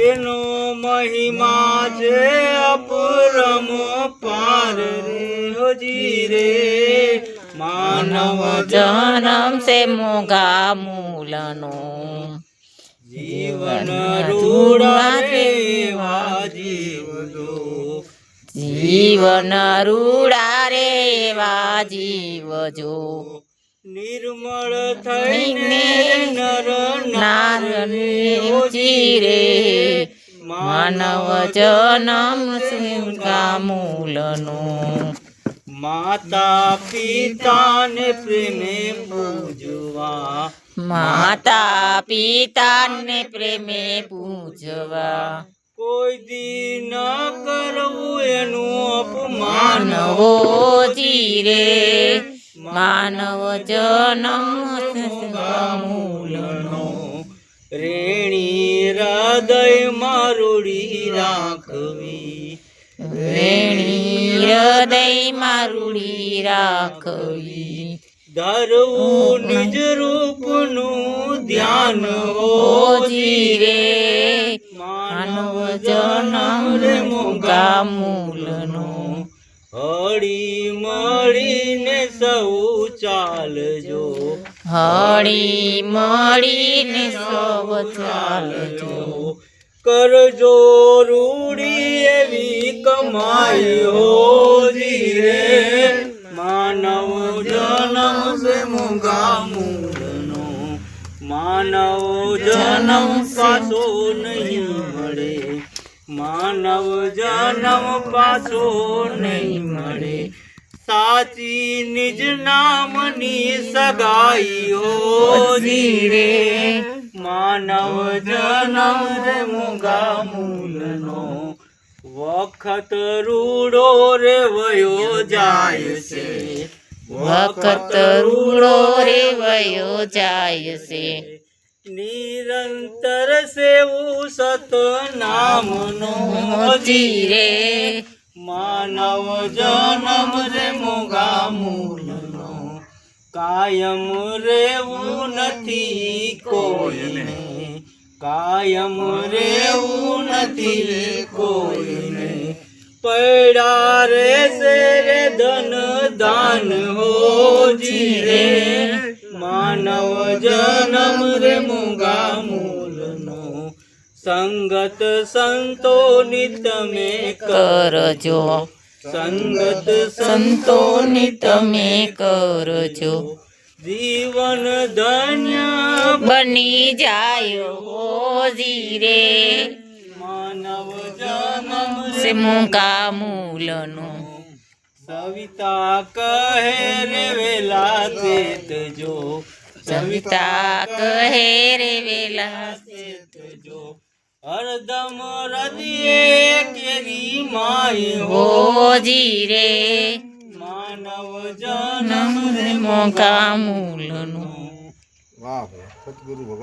એનો મહિમા છે અપરમ પાર રે હોજી રે માનવ જન્મ છે મોગા મૂલનો જીવન રૂડા રેવા જીવજો જીવન રૂડા રેવા જીવજો નિર્મળ થઈને નર નારની રે માનવ જન્મ સિંગા મૂલનો માતા પિતાને પ્રેમે પૂજવા માતા પિતાને પ્રેમે પૂજવા કોઈ દી ન કરવું એનું અપમાન માનવો જીરે માનવ જન્મ મૂલનો રેણી હૃદયમાં રૂડી રાખવી વેણી હૃદયમાં રૂડી રાખવી ધરવું નિજ રૂપનું ધ્યાન હો જીરે માનવ જન્મ રે મોગા મૂલનો હળી મળીને સૌ ચાલજો હળી મળીને સૌ ચાલજો કરજો રૂડી એવી કમાઈ હો જીરે માનવ જન્મ છે મોગા મૂલનો માનવ જન્મ પાછો નહીં મળે માનવ જન્મ પાછો નહીં મળે સાચી નિજ નામની સગાઈ હો જીરે માનવ જન્મ રે મોગા મૂલનો વખત રૂડો રે વયો જાય છે વખત રૂડો રે વયો જાય છે નિરંતર સેવું સતનામનો જીરે માનવ જન્મ રે મોગા મૂલનો કાયમ રેવું નથી કોઈને કાયમ રેવું નથી કોઈને પૈડા રે સે રે ધન દાન હો જીરે માનવ જન્મ રે મોગા મૂલનો સંગત સંતોની તમે કરજો સંગત સંતોની તમે કરજો જીવન ધન્ય બની જાય હો જીરે માનવ જન્મ સે મોગા મૂલનો સવિતા કહે રે વેલા ચેતજો સવિતા કહે રે વેલા ચેતજો હરદમ હૃદયે કેરી માય હો હો જીરે માનવ જન્મ રે મોગા મૂલનો વાહ સતગુરુ ભગવાન